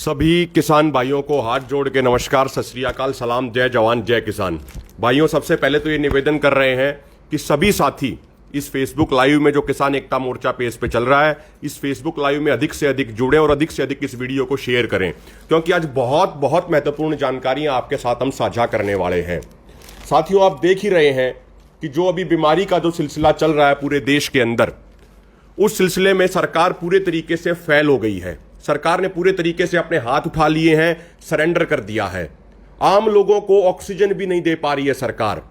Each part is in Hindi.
सभी किसान भाइयों को हाथ जोड़ के नमस्कार, सत श्री अकाल, सलाम, जय जवान जय किसान। भाइयों, सबसे पहले तो ये निवेदन कर रहे हैं कि सभी साथी इस फेसबुक लाइव में जो किसान एकता मोर्चा पेज पे चल रहा है, इस फेसबुक लाइव में अधिक से अधिक जुड़े और अधिक से अधिक इस वीडियो को शेयर करें, क्योंकि आज बहुत बहुत महत्वपूर्ण जानकारियां आपके साथ हम साझा करने वाले हैं। साथियों, आप देख ही रहे हैं कि जो अभी बीमारी का जो सिलसिला चल रहा है पूरे देश के अंदर, उस सिलसिले में सरकार पूरे तरीके से फेल हो गई है। सरकार ने पूरे तरीके से अपने हाथ उठा लिए हैं, सरेंडर कर दिया है। आम लोगों को ऑक्सीजन भी नहीं दे पा रही है सरकार।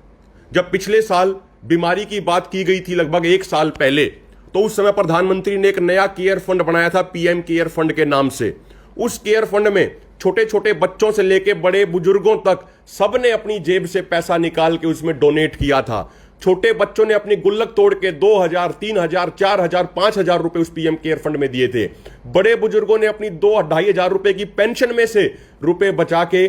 जब पिछले साल बीमारी की बात की गई थी, लगभग एक साल पहले, तो उस समय प्रधानमंत्री ने एक नया केयर फंड बनाया था, पीएम केयर फंड के नाम से। उस केयर फंड में छोटे छोटे बच्चों से लेकर बड़े बुजुर्गों तक सबने अपनी जेब से पैसा निकाल के उसमें डोनेट किया था। छोटे बच्चों ने अपनी गुल्लक तोड़ के 2000, 3000, 4000, 5000 रुपए उस पीएम केयर फंड में दिए थे। बड़े बुजुर्गों ने अपनी 2-2500 रुपए की पेंशन में से रुपए बचा के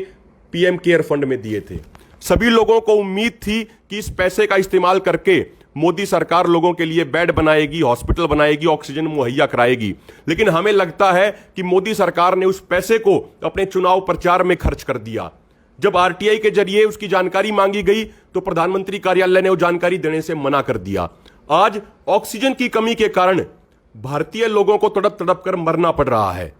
पीएम केयर फंड में दिए थे। सभी लोगों को उम्मीद थी कि इस पैसे का इस्तेमाल करके मोदी सरकार लोगों के लिए बेड बनाएगी, हॉस्पिटल बनाएगी, ऑक्सीजन मुहैया कराएगी। लेकिन हमें लगता है कि मोदी सरकार ने उस पैसे को अपने चुनाव प्रचार में खर्च कर दिया। जब आरटीआई के जरिए उसकी जानकारी मांगी गई तो प्रधानमंत्री कार्यालय ने वो जानकारी देने से मना कर दिया। आज ऑक्सीजन की कमी के कारण भारतीय लोगों को तड़प तड़प कर मरना पड़ रहा है।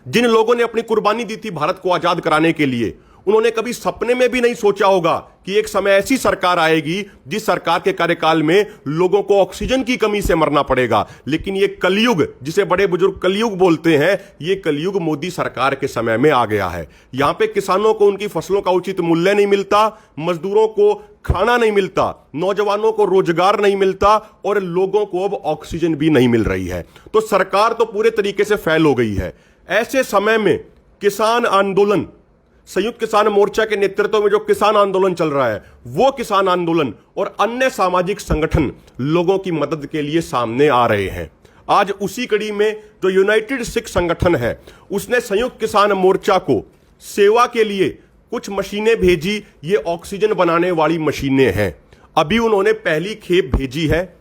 जिन लोगों ने अपनी कुर्बानी दी थी भारत को आजाद कराने के लिए, उन्होंने कभी सपने में भी नहीं सोचा होगा कि एक समय ऐसी सरकार आएगी जिस सरकार के कार्यकाल में लोगों को ऑक्सीजन की कमी से मरना पड़ेगा। लेकिन ये कलयुग, जिसे बड़े बुजुर्ग कलयुग बोलते हैं, ये कलयुग मोदी सरकार के समय में आ गया है। यहां पे किसानों को उनकी फसलों का उचित मूल्य नहीं मिलता, मजदूरों को खाना नहीं मिलता, नौजवानों को रोजगार नहीं मिलता और लोगों को अब ऑक्सीजन भी नहीं मिल रही है। तो सरकार तो पूरे तरीके से फेल हो गई है। ऐसे समय में किसान आंदोलन, संयुक्त किसान मोर्चा के नेतृत्व में जो किसान आंदोलन चल रहा है, वो किसान आंदोलन और अन्य सामाजिक संगठन लोगों की मदद के लिए सामने आ रहे हैं। आज उसी कड़ी में जो यूनाइटेड सिख संगठन है, उसने संयुक्त किसान मोर्चा को सेवा के लिए कुछ मशीनें भेजी। ये ऑक्सीजन बनाने वाली मशीनें हैं। अभी उन्होंने पहली खेप भेजी है,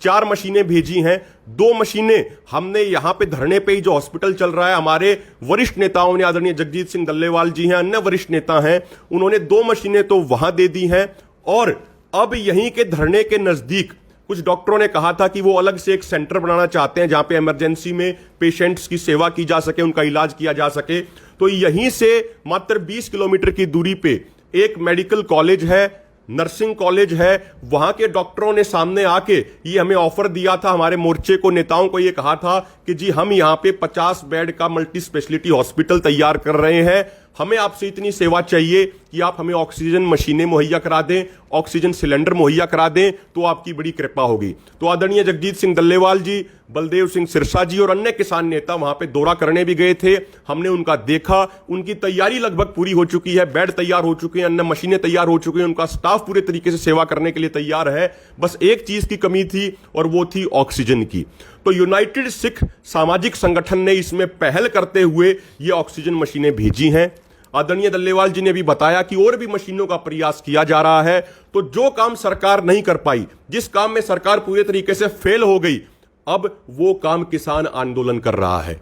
4 मशीनें भेजी हैं। 2 मशीनें हमने यहां पे धरने पे ही जो हॉस्पिटल चल रहा है, हमारे वरिष्ठ नेताओं ने, आदरणीय जगजीत सिंह डल्लेवाल जी हैं, अन्य वरिष्ठ नेता हैं, उन्होंने 2 मशीनें तो वहां दे दी हैं। और अब यहीं के धरने के नजदीक कुछ डॉक्टरों ने कहा था कि वो अलग से एक सेंटर बनाना चाहते हैं जहां पे इमरजेंसी में पेशेंट्स की सेवा की जा सके, उनका इलाज किया जा सके। तो यहीं से मात्र 20 किलोमीटर की दूरी पे एक मेडिकल कॉलेज है, नर्सिंग कॉलेज है। वहां के डॉक्टरों ने सामने आके ये हमें ऑफर दिया था, हमारे मोर्चे को, नेताओं को ये कहा था कि जी हम यहां पे 50 बेड का मल्टी स्पेशलिटी हॉस्पिटल तैयार कर रहे हैं, हमें आपसे इतनी सेवा चाहिए कि आप हमें ऑक्सीजन मशीनें मुहैया करा दें, ऑक्सीजन सिलेंडर मुहैया करा दें, तो आपकी बड़ी कृपा होगी। तो आदरणीय जगजीत सिंह डल्लेवाल जी, बलदेव सिंह सिरसा जी और अन्य किसान नेता वहां पे दौरा करने भी गए थे। हमने उनका देखा, उनकी तैयारी लगभग पूरी हो चुकी है, बेड तैयार हो चुके हैं, अन्य मशीनें तैयार हो चुकी हैं, उनका स्टाफ पूरे तरीके से सेवा करने के लिए तैयार है। बस एक चीज की कमी थी और वो थी ऑक्सीजन की। तो यूनाइटेड सिख सामाजिक संगठन ने इसमें पहल करते हुए ये ऑक्सीजन मशीनें भेजी हैं। आदरणीय डल्लेवाल जी ने भी बताया कि और भी मशीनों का प्रयास किया जा रहा है। तो जो काम सरकार नहीं कर पाई, जिस काम में सरकार पूरे तरीके से फेल हो गई, अब वो काम किसान आंदोलन कर रहा है।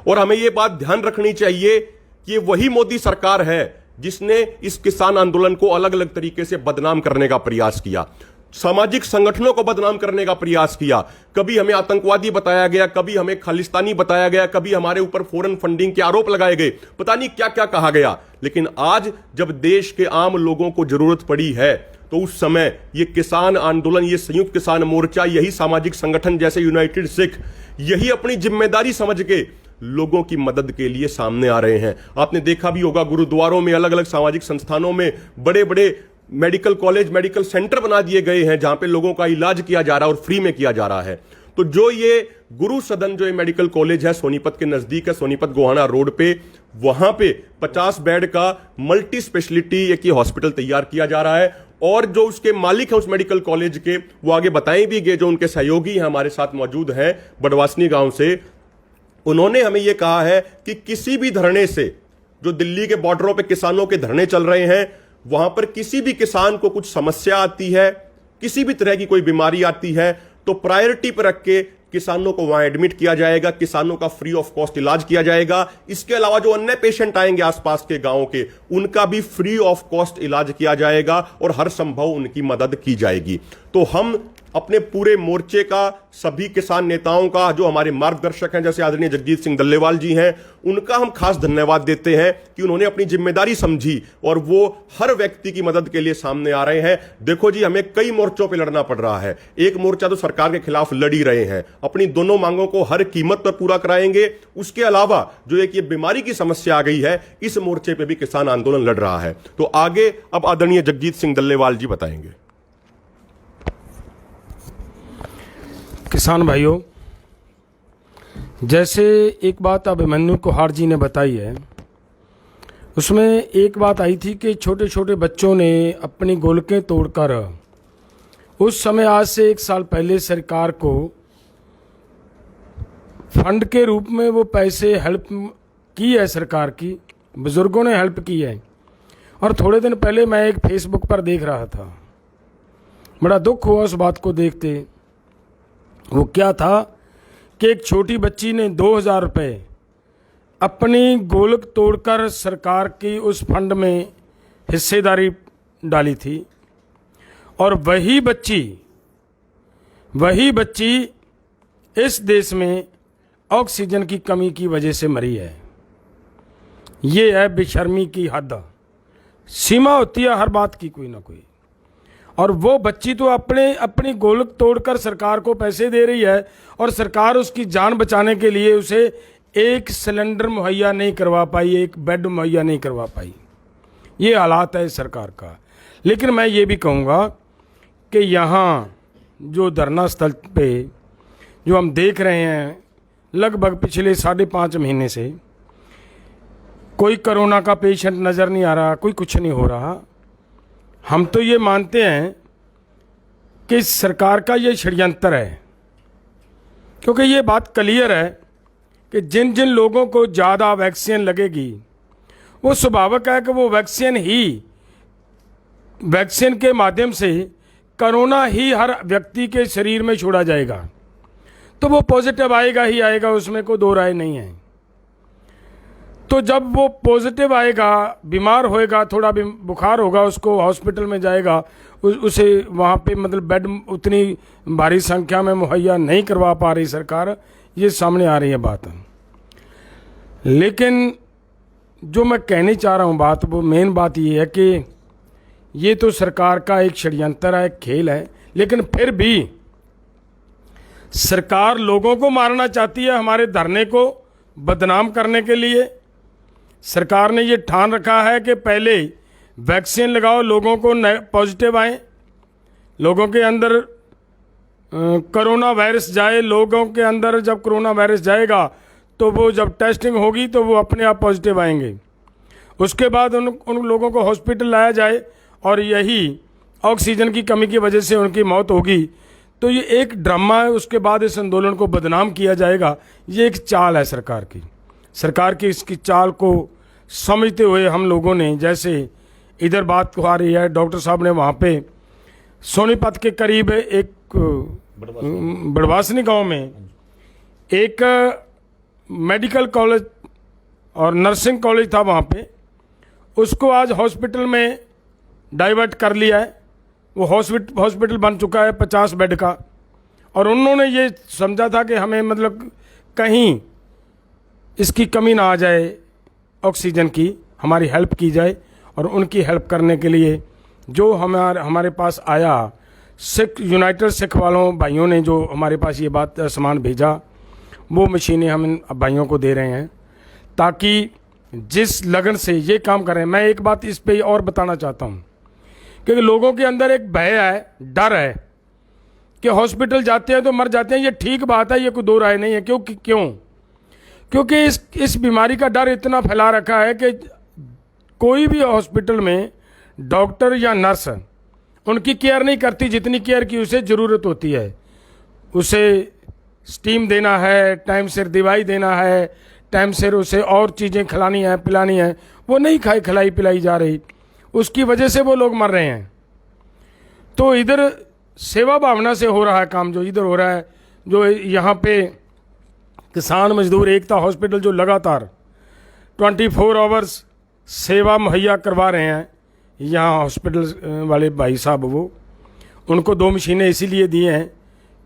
और हमें ये बात ध्यान रखनी चाहिए कि वही मोदी सरकार है जिसने इस किसान आंदोलन को अलग अलग तरीके से बदनाम करने का प्रयास किया, सामाजिक संगठनों को बदनाम करने का प्रयास किया। कभी हमें आतंकवादी बताया गया, कभी हमें खालिस्तानी बताया गया, कभी हमारे ऊपर फॉरेन फंडिंग के आरोप लगाए गए, पता नहीं क्या क्या कहा गया। लेकिन आज जब देश के आम लोगों को जरूरत पड़ी है, तो उस समय ये किसान आंदोलन, ये संयुक्त किसान मोर्चा, यही सामाजिक संगठन जैसे यूनाइटेड सिख, यही अपनी जिम्मेदारी समझ के लोगों की मदद के लिए सामने आ रहे हैं। आपने देखा भी होगा, गुरुद्वारों में, अलग अलग सामाजिक संस्थानों में बड़े बड़े मेडिकल कॉलेज, मेडिकल सेंटर बना दिए गए हैं जहां पे लोगों का इलाज किया जा रहा है और फ्री में किया जा रहा है। तो जो ये गुरु सदन, जो ये मेडिकल कॉलेज है, सोनीपत के नजदीक है, सोनीपत गोहाना रोड पे, वहां पे 50 बेड का मल्टी स्पेशलिटी एक ये हॉस्पिटल तैयार किया जा रहा है। और जो उसके मालिक हैं उस मेडिकल कॉलेज के, वो आगे बताएं भी गए, जो उनके सहयोगी हैं हमारे साथ मौजूद हैं बड़वासनी गांव से, उन्होंने हमें यह कहा है कि किसी भी धरने से, जो दिल्ली के बॉर्डरों पे किसानों के धरने चल रहे हैं, वहां पर किसी भी किसान को कुछ समस्या आती है, किसी भी तरह की कोई बीमारी आती है, तो प्रायोरिटी पर रख के किसानों को वहां एडमिट किया जाएगा, किसानों का फ्री ऑफ कॉस्ट इलाज किया जाएगा। इसके अलावा जो अन्य पेशेंट आएंगे आसपास के गांवों के, उनका भी फ्री ऑफ कॉस्ट इलाज किया जाएगा और हर संभव उनकी मदद की जाएगी। तो हम अपने पूरे मोर्चे का, सभी किसान नेताओं का, जो हमारे मार्गदर्शक हैं जैसे आदरणीय जगजीत सिंह डल्लेवाल जी हैं, उनका हम खास धन्यवाद देते हैं कि उन्होंने अपनी जिम्मेदारी समझी और वो हर व्यक्ति की मदद के लिए सामने आ रहे हैं। देखो जी, हमें कई मोर्चों पे लड़ना पड़ रहा है। एक मोर्चा तो सरकार के खिलाफ लड़ ही रहे हैं, अपनी दोनों मांगों को हर कीमत पर पूरा कराएंगे। उसके अलावा जो एक ये बीमारी की समस्या आ गई है, इस मोर्चे पे भी किसान आंदोलन लड़ रहा है। तो आगे अब आदरणीय जगजीत सिंह डल्लेवाल जी बताएंगे। किसान भाइयों, जैसे एक बात अभिमन्यु कुहाड़ जी ने बताई है, उसमें एक बात आई थी कि छोटे छोटे बच्चों ने अपनी गोलकें तोड़कर उस समय, आज से 1 साल पहले, सरकार को फंड के रूप में वो पैसे हेल्प की है। सरकार की, बुजुर्गों ने हेल्प की है। और थोड़े दिन पहले मैं एक फेसबुक पर देख रहा था, बड़ा दुख हुआ उस बात को देखते। वो क्या था कि एक छोटी बच्ची ने 2000 रुपये अपनी गोलक तोड़कर सरकार की उस फंड में हिस्सेदारी डाली थी। और वही बच्ची इस देश में ऑक्सीजन की कमी की वजह से मरी है। ये है बेशर्मी की हद। सीमा होती है हर बात की, कोई ना कोई। और वो बच्ची तो अपनी गोलक तोड़कर सरकार को पैसे दे रही है, और सरकार उसकी जान बचाने के लिए उसे एक सिलेंडर मुहैया नहीं करवा पाई, एक बेड मुहैया नहीं करवा पाई। ये हालात है सरकार का। लेकिन मैं ये भी कहूँगा कि यहाँ जो धरना स्थल पे जो हम देख रहे हैं, लगभग पिछले 5.5 महीने से कोई कोरोना का पेशेंट नज़र नहीं आ रहा, कोई कुछ नहीं हो रहा। हम तो ये मानते हैं कि सरकार का ये षड्यंत्र है, क्योंकि ये बात क्लियर है कि जिन जिन लोगों को ज़्यादा वैक्सीन लगेगी, वो स्वाभाविक है कि वो वैक्सीन के माध्यम से कोरोना ही हर व्यक्ति के शरीर में छोड़ा जाएगा, तो वो पॉजिटिव आएगा ही आएगा, उसमें कोई दो राय नहीं है। तो जब वो पॉजिटिव आएगा, बीमार होएगा, थोड़ा भी बुखार होगा, उसको हॉस्पिटल में जाएगा, उसे वहाँ पे मतलब बेड उतनी भारी संख्या में मुहैया नहीं करवा पा रही सरकार, ये सामने आ रही है बात। लेकिन जो मैं कहने चाह रहा हूँ बात, वो मेन बात ये है कि ये तो सरकार का एक षड्यंत्र है, एक खेल है। लेकिन फिर भी सरकार लोगों को मारना चाहती है हमारे धरने को बदनाम करने के लिए। सरकार ने ये ठान रखा है कि पहले वैक्सीन लगाओ, लोगों को पॉजिटिव आए, लोगों के अंदर कोरोना वायरस जाए, लोगों के अंदर जब कोरोना वायरस जाएगा तो वो जब टेस्टिंग होगी तो वो अपने आप पॉजिटिव आएंगे। उसके बाद उन लोगों को हॉस्पिटल लाया जाए और यही ऑक्सीजन की कमी की वजह से उनकी मौत होगी। तो ये एक ड्रामा है, उसके बाद इस आंदोलन को बदनाम किया जाएगा। ये एक चाल है सरकार की इसकी चाल को समझते हुए हम लोगों ने, जैसे इधर बात को आ रही है, डॉक्टर साहब ने वहाँ पे सोनीपत के करीब एक बड़वासनी गांव में एक मेडिकल कॉलेज और नर्सिंग कॉलेज था, वहाँ पे उसको आज हॉस्पिटल में डाइवर्ट कर लिया है। वो हॉस्पिटल बन चुका है 50 बेड का। और उन्होंने ये समझा था कि हमें मतलब कहीं इसकी कमी ना आ जाए, ऑक्सीजन की हमारी हेल्प की जाए। और उनकी हेल्प करने के लिए जो हमारे पास आया, यूनाइटेड सिख वालों भाइयों ने जो हमारे पास ये बात सामान भेजा, वो मशीनें हम इन भाइयों को दे रहे हैं ताकि जिस लगन से ये काम कर रहे हैं। मैं एक बात इस पे और बताना चाहता हूँ, क्योंकि लोगों के अंदर एक भय है, डर है कि हॉस्पिटल जाते हैं तो मर जाते हैं। ये ठीक बात है, ये कोई दो राय नहीं है। क्योंकि इस बीमारी का डर इतना फैला रखा है कि कोई भी हॉस्पिटल में डॉक्टर या नर्स उनकी केयर नहीं करती जितनी केयर की उसे ज़रूरत होती है। उसे स्टीम देना है, टाइम सिर दवाई देना है, टाइम सिर उसे और चीज़ें खिलानी है, पिलानी है, वो नहीं खिलाई पिलाई जा रही, उसकी वजह से वो लोग मर रहे हैं। तो इधर सेवा भावना से हो रहा है काम, जो इधर हो रहा है जो यहाँ पे किसान मजदूर एकता हॉस्पिटल जो लगातार 24 आवर्स सेवा मुहैया करवा रहे हैं, यहाँ हॉस्पिटल वाले भाई साहब, वो उनको 2 मशीनें इसीलिए दी हैं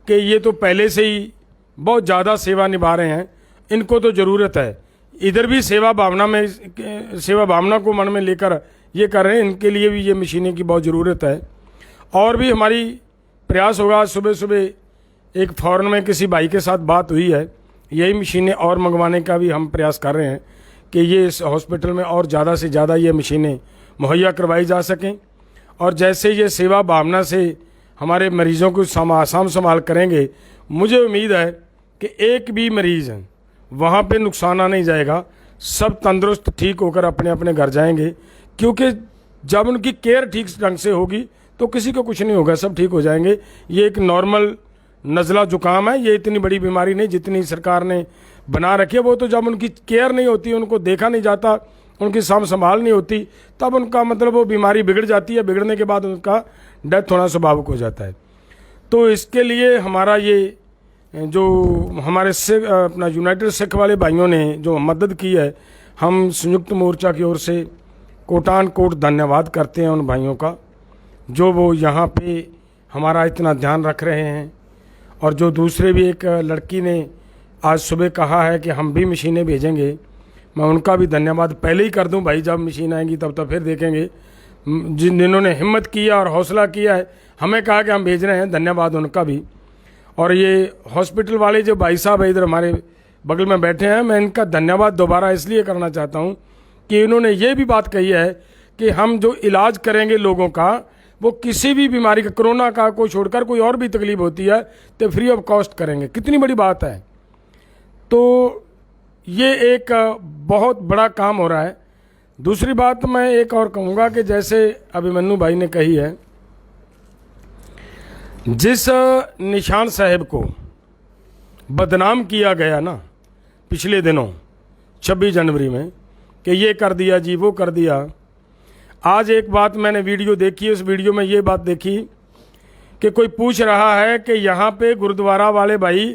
कि ये तो पहले से ही बहुत ज़्यादा सेवा निभा रहे हैं, इनको तो ज़रूरत है। इधर भी सेवा भावना को मन में लेकर ये कर रहे हैं, इनके लिए भी ये मशीनें की बहुत ज़रूरत है। और भी हमारी प्रयास होगा। सुबह सुबह एक फ़ौरन में किसी भाई के साथ बात हुई है, यही मशीनें और मंगवाने का भी हम प्रयास कर रहे हैं कि ये इस हॉस्पिटल में और ज़्यादा से ज़्यादा ये मशीनें मुहैया करवाई जा सकें। और जैसे ये सेवा भावना से हमारे मरीज़ों को साम संभाल करेंगे, मुझे उम्मीद है कि एक भी मरीज़ वहाँ पे नुकसाना नहीं जाएगा, सब तंदुरुस्त ठीक होकर अपने अपने घर जाएंगे। क्योंकि जब उनकी केयर ठीक ढंग से होगी तो किसी को कुछ नहीं होगा, सब ठीक हो जाएंगे। ये एक नॉर्मल नज़ला जुकाम है, ये इतनी बड़ी बीमारी नहीं जितनी सरकार ने बना रखी है। वो तो जब उनकी केयर नहीं होती, उनको देखा नहीं जाता, उनकी साम संभाल नहीं होती, तब उनका मतलब वो बीमारी बिगड़ जाती है, बिगड़ने के बाद उनका डेथ होना स्वाभाविक हो जाता है। तो इसके लिए हमारा ये जो हमारे सिख अपना यूनाइटेड सिख वाले भाइयों ने जो मदद की है, हम संयुक्त मोर्चा की ओर से कोटान कोट धन्यवाद करते हैं उन भाइयों का, जो वो यहाँ पे हमारा इतना ध्यान रख रहे हैं। और जो दूसरे भी एक लड़की ने आज सुबह कहा है कि हम भी मशीनें भेजेंगे, मैं उनका भी धन्यवाद पहले ही कर दूं। भाई जब मशीन आएंगी तब तो फिर देखेंगे। जिन्होंने हिम्मत किया और हौसला किया है, हमें कहा कि हम भेज रहे हैं, धन्यवाद उनका भी। और ये हॉस्पिटल वाले जो भाई साहब है इधर हमारे बगल में बैठे हैं, मैं इनका धन्यवाद दोबारा इसलिए करना चाहता हूँ कि इन्होंने ये भी बात कही है कि हम जो इलाज करेंगे लोगों का, वो किसी भी बीमारी का, कोरोना का को छोड़कर कोई और भी तकलीफ होती है तो फ्री ऑफ कॉस्ट करेंगे। कितनी बड़ी बात है। तो ये एक बहुत बड़ा काम हो रहा है। दूसरी बात मैं एक और कहूँगा कि जैसे अभिमन्यु भाई ने कही है, जिस निशान साहब को बदनाम किया गया ना पिछले दिनों 26 जनवरी में कि ये कर दिया जी, वो कर दिया, आज एक बात मैंने वीडियो देखी, उस वीडियो में ये बात देखी कि कोई पूछ रहा है कि यहाँ पे गुरुद्वारा वाले भाई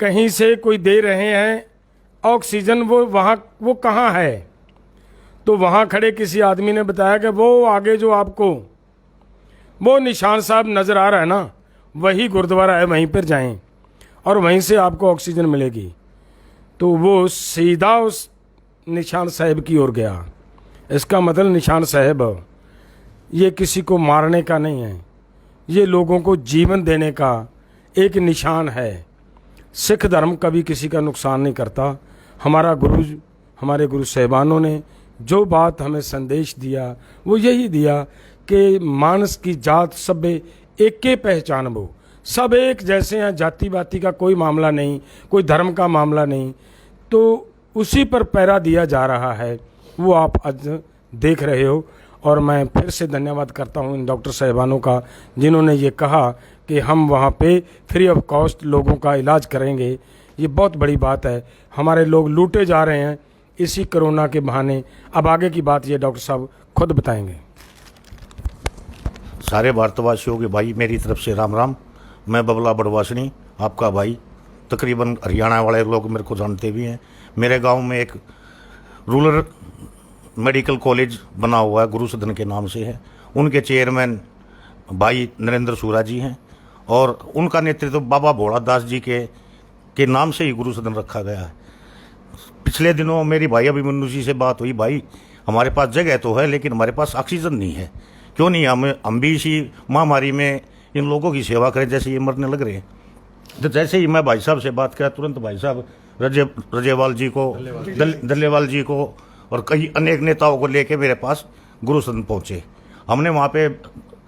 कहीं से कोई दे रहे हैं ऑक्सीजन, वो कहाँ है। तो वहाँ खड़े किसी आदमी ने बताया कि वो आगे जो आपको वो निशान साहब नज़र आ रहा है ना, वही गुरुद्वारा है, वहीं पर जाएं और वहीं से आपको ऑक्सीजन मिलेगी। तो वो सीधा उस निशान साहब की ओर गया। इसका मतलब निशान साहब ये किसी को मारने का नहीं है, ये लोगों को जीवन देने का एक निशान है। सिख धर्म कभी किसी का नुकसान नहीं करता। हमारे गुरु साहिबानों ने जो बात हमें संदेश दिया वो यही दिया कि मानस की जात सबे एक के पहचान वो, सब एक जैसे हैं, जाति बाती का कोई मामला नहीं, कोई धर्म का मामला नहीं। तो उसी पर पैरा दिया जा रहा है, वो आप आज देख रहे हो। और मैं फिर से धन्यवाद करता हूँ इन डॉक्टर साहिबानों का, जिन्होंने ये कहा कि हम वहाँ पे फ्री ऑफ कॉस्ट लोगों का इलाज करेंगे। ये बहुत बड़ी बात है। हमारे लोग लूटे जा रहे हैं इसी कोरोना के बहाने। अब आगे की बात ये डॉक्टर साहब खुद बताएंगे। सारे भारतवासियों के भाई मेरी तरफ से राम राम। मैं बबला बड़वासनी, आपका भाई। तकरीबन हरियाणा वाले लोग मेरे को जानते भी हैं। मेरे गांव में एक रूरल मेडिकल कॉलेज बना हुआ है, गुरु सदन के नाम से है। उनके चेयरमैन भाई नरेंद्र सूरा जी हैं और उनका नेतृत्व बाबा भोला दास जी के नाम से ही गुरु सदन रखा गया है। पिछले दिनों मेरी भाई अभिमन्यु जी से बात हुई, भाई हमारे पास जगह तो है लेकिन हमारे पास ऑक्सीजन नहीं है, क्यों नहीं हम भी इसी महामारी में इन लोगों की सेवा करें जैसे ये मरने लग रहे हैं। तो जैसे ही मैं भाई साहब से बात किया, तुरंत भाई साहब रजेवाल जी को, दल्लेवाल जी को और कई अनेक नेताओं को लेके मेरे पास गुरु सदन पहुंचे। हमने वहाँ पे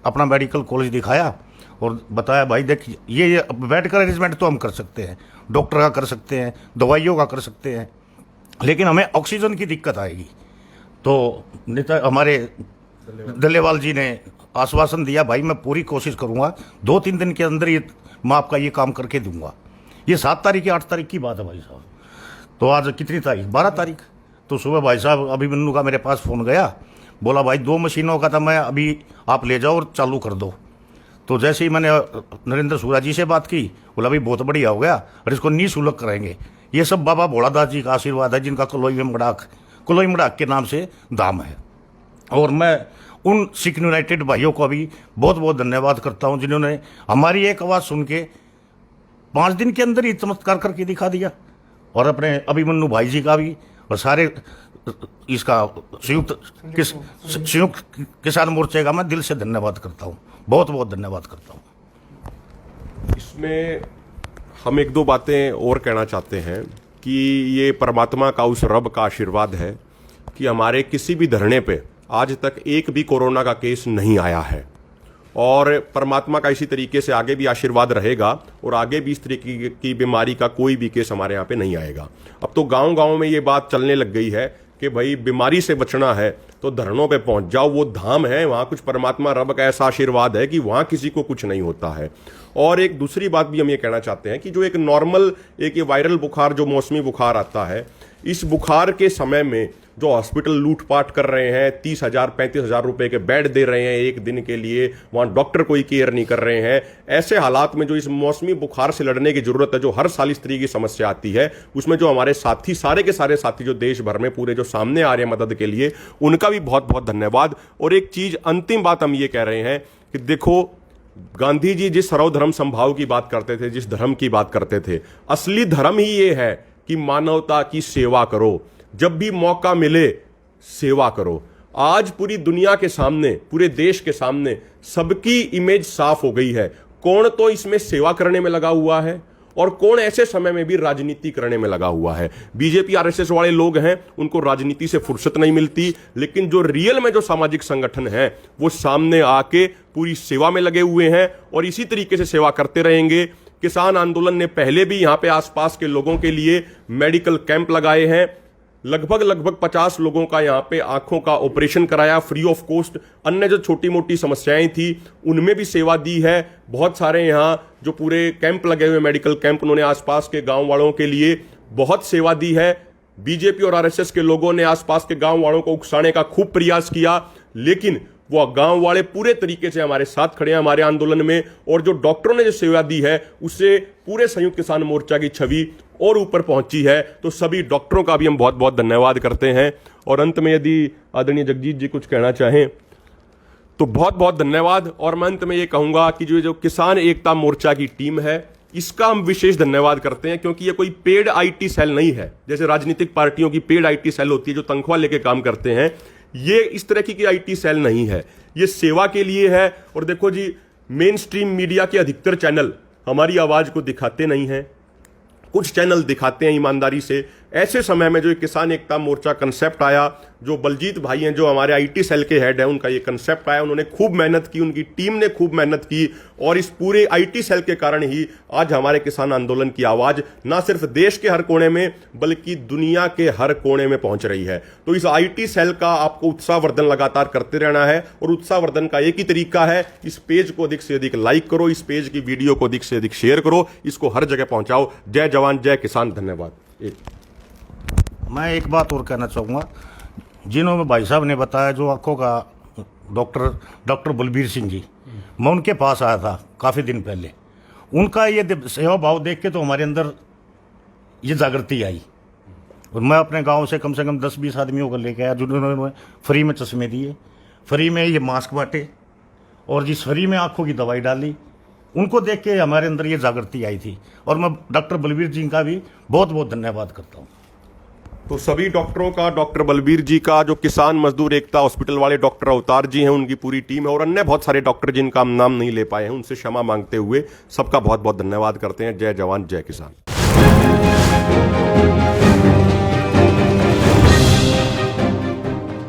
अपना मेडिकल कॉलेज दिखाया और बताया, भाई देख ये बेड का अरेंजमेंट तो हम कर सकते हैं, डॉक्टर का कर सकते हैं, दवाइयों का कर सकते हैं, लेकिन हमें ऑक्सीजन की दिक्कत आएगी। तो नेता हमारे दल्लेवाल जी ने आश्वासन दिया, भाई मैं पूरी कोशिश करूंगा, 2-3 दिन के अंदर ये मैं आपका ये काम करके दूंगा। ये 7 तारीख या 8 तारीख की बात है भाई साहब। तो आज कितनी तारीख, 12 तारीख। तो सुबह भाई साहब अभिमन्यु का मेरे पास फ़ोन गया, बोला भाई 2 मशीनों का था, मैं अभी आप ले जाओ और चालू कर दो। तो जैसे ही मैंने नरेंद्र सूरा जी से बात की, बोला भाई बहुत बढ़िया हो गया और इसको निःशुल्क करेंगे। ये सब बाबा भोलादास जी का आशीर्वाद है, जिनका कलोई मड़ाक के नाम से धाम है। और मैं उन सिख यूनाइटेड भाइयों को भी बहुत बहुत धन्यवाद करता हूं, जिन्होंने हमारी एक आवाज़ सुन के 5 दिन के अंदर ही चमत्कार करके दिखा दिया। और अपने अभिमन्यु भाई जी का भी और सारे इसका संयुक्त किसान मोर्चे का मैं दिल से धन्यवाद करता हूँ, बहुत बहुत धन्यवाद करता हूँ। इसमें हम एक दो बातें और कहना चाहते हैं कि ये परमात्मा का उस रब का आशीर्वाद है कि हमारे किसी भी धरने पे आज तक एक भी कोरोना का केस नहीं आया है, और परमात्मा का इसी तरीके से आगे भी आशीर्वाद रहेगा और आगे भी इस तरीके की बीमारी का कोई भी केस हमारे यहाँ पे नहीं आएगा। अब तो गांव-गांव में ये बात चलने लग गई है कि भाई बीमारी से बचना है तो धरनों पे पहुंच जाओ, वो धाम है, वहां कुछ परमात्मा रब का ऐसा आशीर्वाद है कि वहां किसी को कुछ नहीं होता है। और एक दूसरी बात भी हम ये कहना चाहते हैं कि जो एक नॉर्मल एक ये वायरल बुखार, जो मौसमी बुखार आता है, इस बुखार के समय में जो हॉस्पिटल लूटपाट कर रहे हैं, 30,000 35,000 रुपए के बेड दे रहे हैं एक दिन के लिए, वहां डॉक्टर कोई केयर नहीं कर रहे हैं, ऐसे हालात में जो इस मौसमी बुखार से लड़ने की जरूरत है, जो हर साल इस तरीके की समस्या आती है, उसमें जो हमारे साथी, सारे के सारे साथी जो देश भर में पूरे जो सामने आ रहे हैं मदद के लिए, उनका भी बहुत बहुत धन्यवाद। और एक चीज, अंतिम बात हम ये कह रहे हैं कि देखो, गांधी जी जिस सर्वधर्म संभाव की बात करते थे, जिस धर्म की बात करते थे, असली धर्म ही ये है कि मानवता की सेवा करो, जब भी मौका मिले सेवा करो। आज पूरी दुनिया के सामने, पूरे देश के सामने सबकी इमेज साफ हो गई है, कौन तो इसमें सेवा करने में लगा हुआ है और कौन ऐसे समय में भी राजनीति करने में लगा हुआ है। बीजेपी आरएसएस वाले लोग हैं, उनको राजनीति से फुर्सत नहीं मिलती, लेकिन जो रियल में जो सामाजिक संगठन है वो सामने आके पूरी सेवा में लगे हुए हैं और इसी तरीके से सेवा करते रहेंगे। किसान आंदोलन ने पहले भी यहां पे आसपास के लोगों के लिए मेडिकल कैंप लगाए हैं, लगभग 50 लोगों का यहाँ पे आंखों का ऑपरेशन कराया फ्री ऑफ कॉस्ट। अन्य जो छोटी मोटी समस्याएं थी उनमें भी सेवा दी है। बहुत सारे यहाँ जो पूरे कैंप लगे हुए मेडिकल कैंप, उन्होंने आसपास के गांव वालों के लिए बहुत सेवा दी है। बीजेपी और आरएसएस के लोगों ने आसपास के गांव वालों को उकसाने का खूब प्रयास किया, लेकिन वो गांव वाले पूरे तरीके से हमारे साथ खड़े हैं हमारे आंदोलन में। और जो डॉक्टरों ने जो सेवा दी है उससे पूरे संयुक्त किसान मोर्चा की छवि और ऊपर पहुंची है, तो सभी डॉक्टरों का भी हम बहुत बहुत धन्यवाद करते हैं। और अंत में यदि आदरणीय जगजीत जी कुछ कहना चाहें तो बहुत बहुत धन्यवाद। और मैं अंत में ये कहूंगा कि जो किसान एकता मोर्चा की टीम है, इसका हम विशेष धन्यवाद करते हैं, क्योंकि ये कोई पेड आईटी सेल नहीं है जैसे राजनीतिक पार्टियों की पेड आईटी सेल होती है जो तनख्वाह लेके काम करते हैं। ये इस तरह की आईटी सेल नहीं है, ये सेवा के लिए है। और देखो जी, मेन स्ट्रीम मीडिया के अधिकतर चैनल हमारी आवाज को दिखाते नहीं हैं, कुछ चैनल दिखाते हैं ईमानदारी से। ऐसे समय में जो किसान एकता मोर्चा कंसेप्ट आया, जो बलजीत भाई हैं जो हमारे आईटी सेल के हेड हैं, उनका ये कंसेप्ट आया, उन्होंने खूब मेहनत की, उनकी टीम ने खूब मेहनत की, और इस पूरे आईटी सेल के कारण ही आज हमारे किसान आंदोलन की आवाज ना सिर्फ देश के हर कोने में बल्कि दुनिया के हर कोने में पहुंच रही है। तो इस आईटी सेल का आपको उत्साहवर्धन लगातार करते रहना है, और उत्साहवर्धन का एक ही तरीका है, इस पेज को अधिक से अधिक लाइक करो, इस पेज की वीडियो को अधिक से अधिक शेयर करो, इसको हर जगह पहुंचाओ। जय जवान जय किसान, धन्यवाद। मैं एक बात और कहना चाहूँगा, जिन्होंने भाई साहब ने बताया, जो आंखों का डॉक्टर बलबीर सिंह जी, मैं उनके पास आया था काफ़ी दिन पहले। उनका ये सेवा भाव देख के तो हमारे अंदर ये जागृति आई, और मैं अपने गांव से कम 10-20 आदमियों को लेके आया, जिन्होंने फ्री में चश्मे दिए, फ्री में ये मास्क बांटे, और जिस फ्री में आंखों की दवाई डाली। उनको देख के हमारे अंदर ये जागृति आई थी, और मैं डॉक्टर बलबीर जी का भी बहुत बहुत धन्यवाद करता हूँ। तो सभी डॉक्टरों का, डॉक्टर बलबीर जी का, जो किसान मजदूर एकता हॉस्पिटल वाले डॉक्टर अवतार जी हैं, उनकी पूरी टीम है, और अन्य बहुत सारे डॉक्टर जिनका हम नाम नहीं ले पाए हैं, उनसे क्षमा मांगते हुए सबका बहुत बहुत धन्यवाद करते हैं। जय जवान जय किसान।